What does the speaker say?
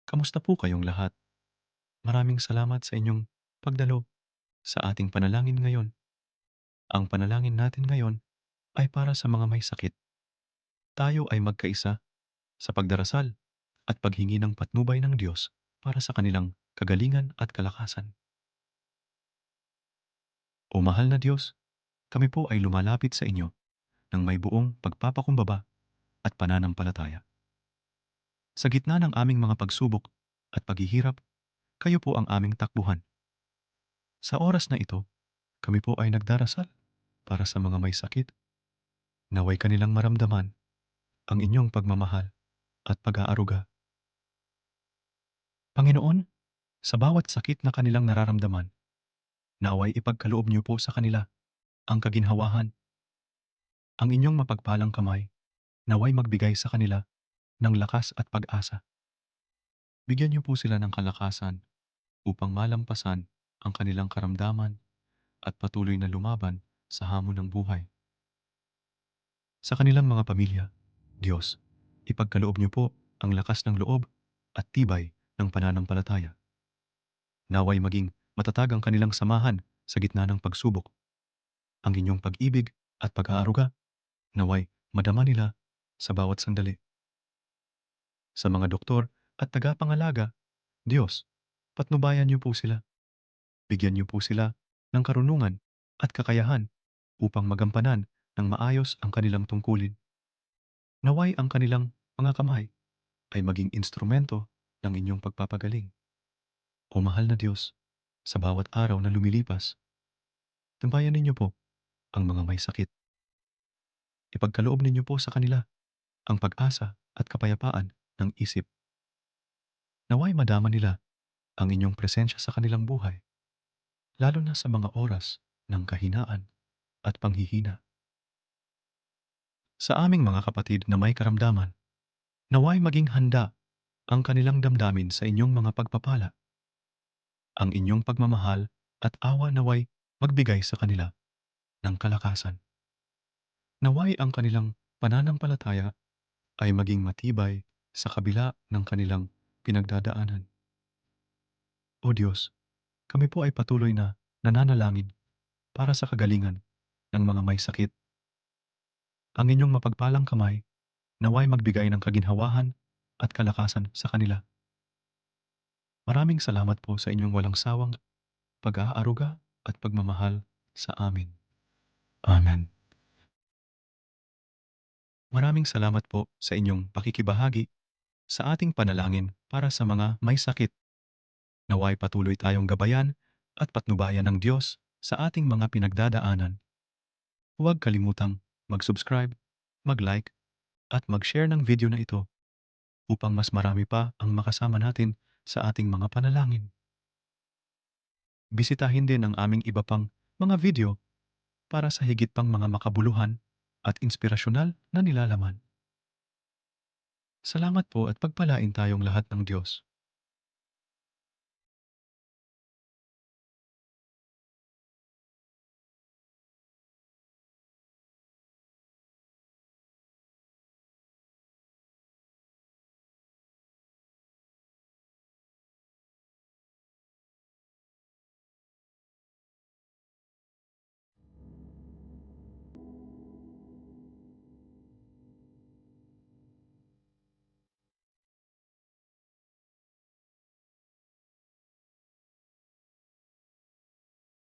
Kamusta po kayong lahat? Maraming salamat sa inyong pagdalo sa ating panalangin ngayon. Ang panalangin natin ngayon ay para sa mga may sakit. Tayo ay magkaisa sa pagdarasal at paghingi ng patnubay ng Diyos para sa kanilang kagalingan at kalakasan. O mahal na Diyos, kami po ay lumalapit sa inyo ng may buong pagpapakumbaba at pananampalataya. Sa gitna ng aming mga pagsubok at paghihirap, kayo po ang aming takbuhan. Sa oras na ito, kami po ay nagdarasal para sa mga may sakit. Naway kanilang maramdaman ang inyong pagmamahal at pag-aaruga. Panginoon, sa bawat sakit na kanilang nararamdaman, naway ipagkaloob niyo po sa kanila ang kaginhawahan. Ang inyong mapagpalang kamay, naway magbigay sa kanila ng lakas at pag-asa. Bigyan niyo po sila ng kalakasan upang malampasan ang kanilang karamdaman at patuloy na lumaban sa hamon ng buhay. Sa kanilang mga pamilya, Diyos, ipagkaloob niyo po ang lakas ng loob at tibay ng pananampalataya. Naway maging matatag ang kanilang samahan sa gitna ng pagsubok. Ang inyong pag-ibig at pag-aaruga, naway madama nila sa bawat sandali. Sa mga doktor at tagapangalaga, Diyos, patnubayan niyo po sila. Bigyan niyo po sila ng karunungan at kakayahan upang magampanan ng maayos ang kanilang tungkulin. Naway ang kanilang mga kamay ay maging instrumento ng inyong pagpapagaling. O mahal na Diyos, sa bawat araw na lumilipas, tambayan ninyo po ang mga may sakit. Ipagkaloob ninyo po sa kanila ang pag-asa at kapayapaan ng isip. Naway madama nila ang inyong presensya sa kanilang buhay, lalo na sa mga oras ng kahinaan at panghihina. Sa aming mga kapatid na may karamdaman, naway maging handa ang kanilang damdamin sa inyong mga pagpapala. Ang inyong pagmamahal at awa naway magbigay sa kanila ng kalakasan. Naway ang kanilang pananampalataya ay maging matibay sa kabila ng kanilang pinagdadaanan. O Diyos, kami po ay patuloy na nananalangin para sa kagalingan ng mga may sakit. Ang inyong mapagpalang kamay naway magbigay ng kaginhawahan at kalakasan sa kanila. Maraming salamat po sa inyong walang sawang pag-aaruga at pagmamahal sa amin. Amen. Maraming salamat po sa inyong pakikibahagi sa ating panalangin para sa mga may sakit. Naway patuloy tayong gabayan at patnubayan ng Diyos sa ating mga pinagdadaanan. Huwag kalimutang mag-subscribe, mag-like, at mag-share ng video na ito upang mas marami pa ang makasama natin sa ating mga panalangin. Bisitahin din ang aming iba pang mga video para sa higit pang mga makabuluhan at inspirasyonal na nilalaman. Salamat po at pagpalain tayong lahat ng Diyos.